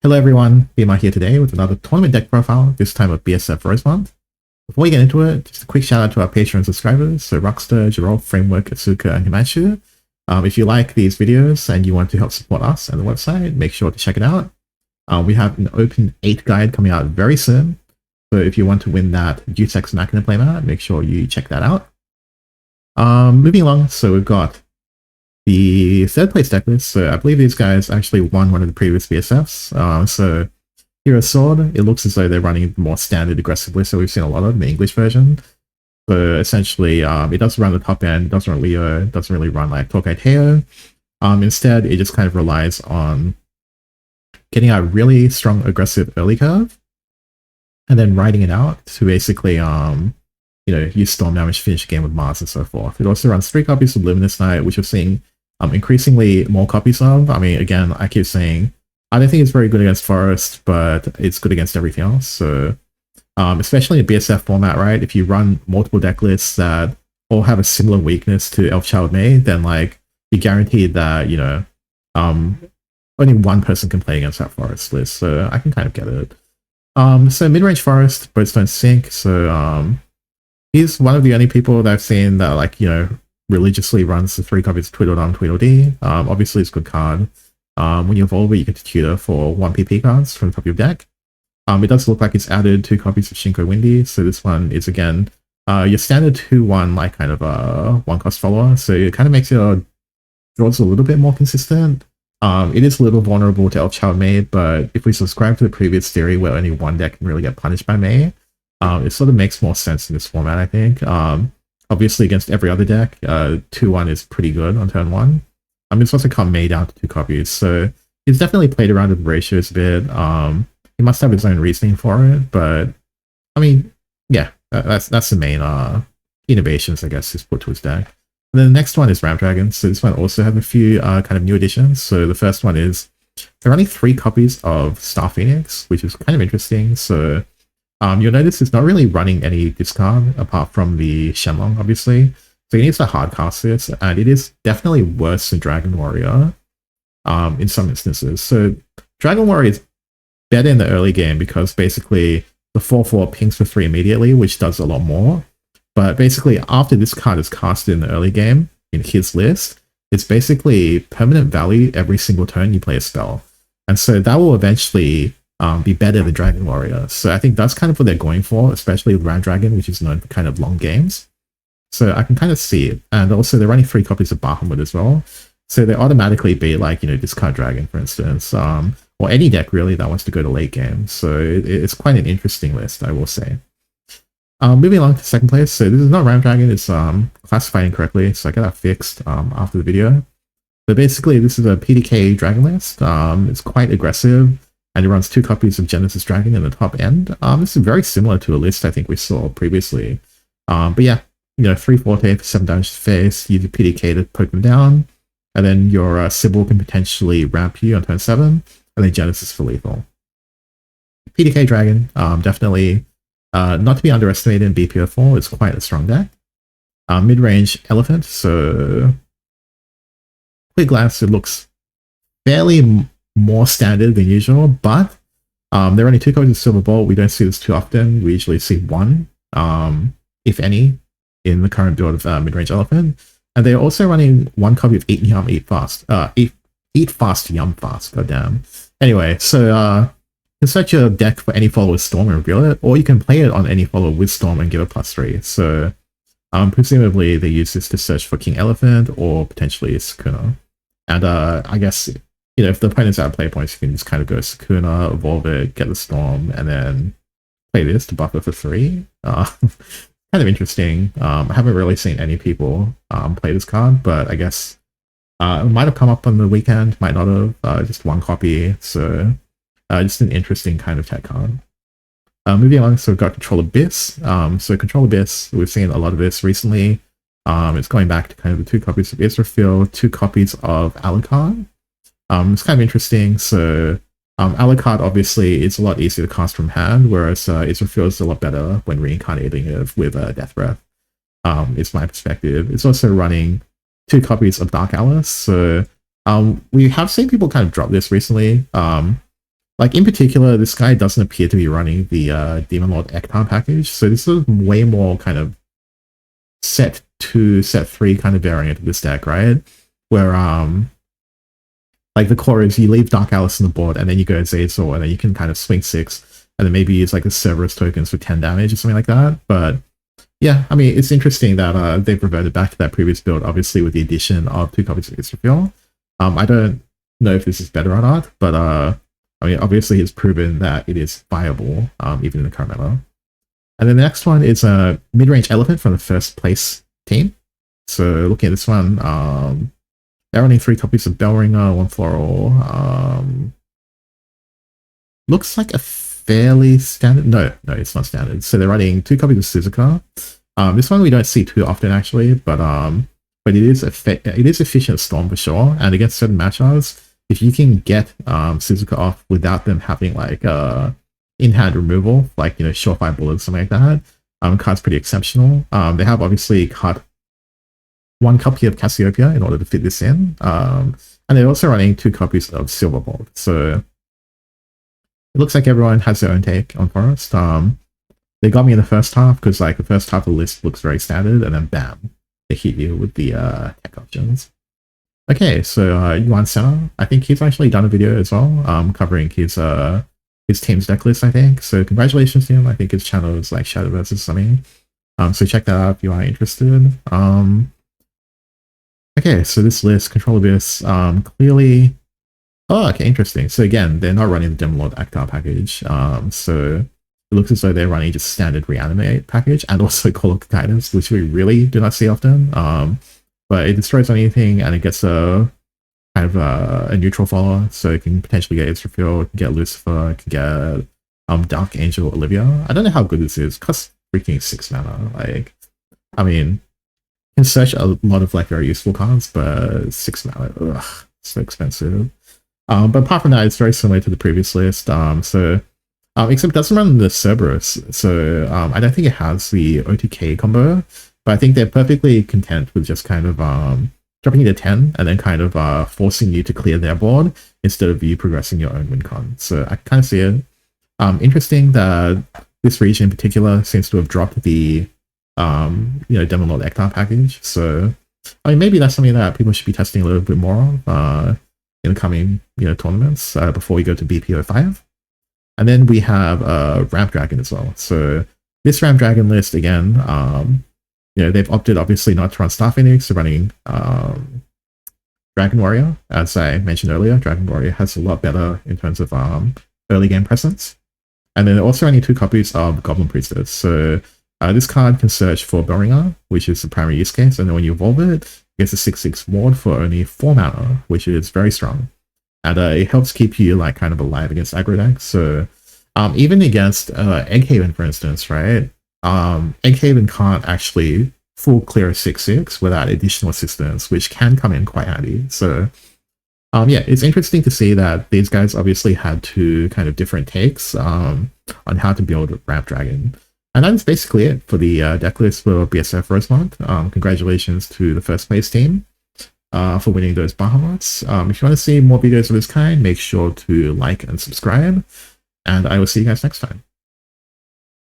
Hello everyone, BMI here today with another tournament deck profile, this time of BSF Rosemont. Before we get into it, just a quick shout out to our Patreon subscribers, so Rockstar, Jirol, Framework, Asuka, and Himanshu. If you like these videos and you want to help support us and the website, make sure to check it out. We have an Open 8 guide coming out very soon, so if you want to win that Jutex Machina playmat, make sure you check that out. Moving along, so we've got the third place decklist, so I believe these guys actually won one of the previous BSFs. So Hero Sword, it looks as though they're running more standard aggressively, so we've seen a lot of the English version. So essentially, it doesn't run the top end, it doesn't run Leo, it doesn't really run like Tokai Teo. Instead, it just kind of relies on getting a really strong aggressive early curve, and then riding it out to basically, use Storm Damage, finish the game with Mars and so forth. It also runs 3 copies of Luminous Knight, which we're seeing increasingly more copies of. I mean, again, I keep saying, I don't think it's very good against Forest, but it's good against everything else. So, especially in a BSF format, right? If you run multiple deck lists that all have a similar weakness to Elf Child May, then like you're guaranteed that, only one person can play against that Forest list. So I can kind of get it. So mid-range Forest, both don't sink. So he's one of the only people that I've seen that religiously runs the 3 copies of Tweedledum, Tweedledee. Obviously it's a good card. When you evolve it, you get to tutor for 1 PP cards from the top of your deck. It does look like it's added 2 copies of Shinko Windy, so this one is again your standard 2-1 like kind of a 1-cost follower, so it kind of makes your draws a little bit more consistent. It is a little vulnerable to Elf Child May, but if we subscribe to the previous theory where only one deck can really get punished by May, it sort of makes more sense in this format, I think. Obviously against every other deck, 2-1 is pretty good on turn 1. It's also come May down to 2 copies, so he's definitely played around with the ratios a bit. He must have his own reasoning for it, but I mean, yeah, that's the main innovations, I guess, he's put to his deck. And then the next one is Ram Dragon, so this one also has a few kind of new additions. So the first one is they're running 3 copies of Star Phoenix, which is kind of interesting. So you'll notice it's not really running any discard apart from the Shenlong, obviously. So he needs to hardcast this, and it is definitely worse than Dragon Warrior in some instances. So Dragon Warrior is better in the early game because basically the 4/4 pings for 3 immediately, which does a lot more. But basically after this card is casted in the early game, in his list, it's basically permanent value every single turn you play a spell. And so that will eventually be better than Dragon Warrior. So I think that's kind of what they're going for, especially with Ram Dragon, which is known for kind of long games. So I can kind of see it. And also they're running 3 copies of Bahamut as well. So they automatically beat Discard Dragon, for instance, or any deck really that wants to go to late game. So it's quite an interesting list, I will say. Moving along to second place. So this is not Ram Dragon, it's classified incorrectly, so I got that fixed after the video. But basically this is a PDK Dragon list. It's quite aggressive, and it runs 2 copies of Genesis Dragon in the top end. This is very similar to a list I think we saw previously. But yeah, 3 Forte for 7 damage to face, use your PDK to poke them down, and then your Sybil can potentially ramp you on turn 7, and then Genesis for lethal. PDK Dragon, definitely not to be underestimated in BP04, it's quite a strong deck. Mid-range Elephant, so quick glance, it looks fairly more standard than usual, but there are only 2 copies of Silver Bolt. We don't see this too often. We usually see 1, if any, in the current build of Mid-range Elephant. And they're also running 1 copy of Eat Yum, Eat Fast. Eat Fast, Yum Fast, goddamn. Anyway, so you can search your deck for any follow with Storm and reveal it, or you can play it on any follow with Storm and give it +3. So presumably they use this to search for King Elephant or potentially Sakuna. And I guess, if the opponent's out of play points, you can just kind of go Sakuna, evolve it, get the Storm, and then play this to buffer for 3. Kind of interesting. I haven't really seen any people play this card, but I guess it might have come up on the weekend, might not have, just 1 copy, so just an interesting kind of tech card. Moving on, so we've got Control Abyss. So Control Abyss, we've seen a lot of this recently. It's going back to kind of the 2 copies of Israfil, 2 copies of Alucard. It's kind of interesting. So Alucard, obviously, it's a lot easier to cast from hand, whereas Israfil is a lot better when reincarnating it with Death Breath. Is my perspective. It's also running 2 copies of Dark Alice. So we have seen people kind of drop this recently. Like in particular, this guy doesn't appear to be running the Demon Lord Ektar package, so this is way more kind of set 2, set 3 kind of variant of this deck, right? Where like the core is you leave Dark Alice on the board and then you go Zazor and then you can kind of swing 6 and then maybe use like a Cerberus tokens for 10 damage or something like that. But yeah, I mean, it's interesting that they've reverted back to that previous build, obviously with the addition of 2 copies of Israfil. I don't know if this is better or not, but I mean, obviously it's proven that it is viable, even in the current meta. And then the next one is a mid-range elephant from the first place team. So looking at this one, they're running 3 copies of Bellringer, 1 floral. Looks like a fairly standard. No, it's not standard. So they're running 2 copies of Suzuka. This one we don't see too often actually, but it is efficient Storm for sure. And against certain matchups, if you can get Suzuka off without them having like in-hand removal, like, you know, surefire bullets, something like that, card's pretty exceptional. They have obviously cut 1 copy of Cassiopeia in order to fit this in, and they're also running 2 copies of Silverbolt. So it looks like everyone has their own take on Forest. They got me in the first half because like the first half of the list looks very standard, and then bam, they hit you with the tech options. Okay, so Yuan Senna, I think he's actually done a video as well, covering his team's deck list, I think. So congratulations to him. I think his channel is like Shadowverse or something. So check that out if you are interested. Okay, so this list, Control Abyss, clearly... Oh, okay, interesting. So again, they're not running the Demon Lord Ektar package. So it looks as though they're running just standard Reanimate package and also Call of Cocytus, which we really do not see often. But it destroys anything and it gets a kind of a neutral follower, so it can potentially get Israfil, it can get Lucifer, it can get Dark Angel Olivia. I don't know how good this is. It costs freaking 6 mana. Like, I mean, you can search a lot of like very useful cards, but 6 mana, ugh, so expensive. But apart from that, it's very similar to the previous list. Except it doesn't run the Cerberus, so I don't think it has the OTK combo. But I think they're perfectly content with just kind of dropping you to 10 and then kind of forcing you to clear their board instead of you progressing your own win con. So I kind of see it. Interesting that this region in particular seems to have dropped the Demon Lord Ektar package. So I mean, maybe that's something that people should be testing a little bit more of in the coming tournaments before we go to BP05. And then we have Ramp Dragon as well. So this Ramp Dragon list again. They've opted obviously not to run Star Phoenix, they're running Dragon Warrior. As I mentioned earlier, Dragon Warrior has a lot better in terms of early game presence. And then they're also running 2 copies of Goblin Priestess. So this card can search for Bellringer, which is the primary use case, and then when you evolve it, it gets a 6/6 ward for only 4 mana, which is very strong. And it helps keep you like kind of alive against aggro decks. So even against Egghaven, for instance, right? Egghaven can't actually full clear a 6/6 without additional assistance, which can come in quite handy. So yeah, it's interesting to see that these guys obviously had 2 kind of different takes on how to build Ramp Dragon. And that's basically it for the deck list for BSF Rosemont. Congratulations to the first place team for winning those Bahamutes. If you want to see more videos of this kind, make sure to like and subscribe. And I will see you guys next time.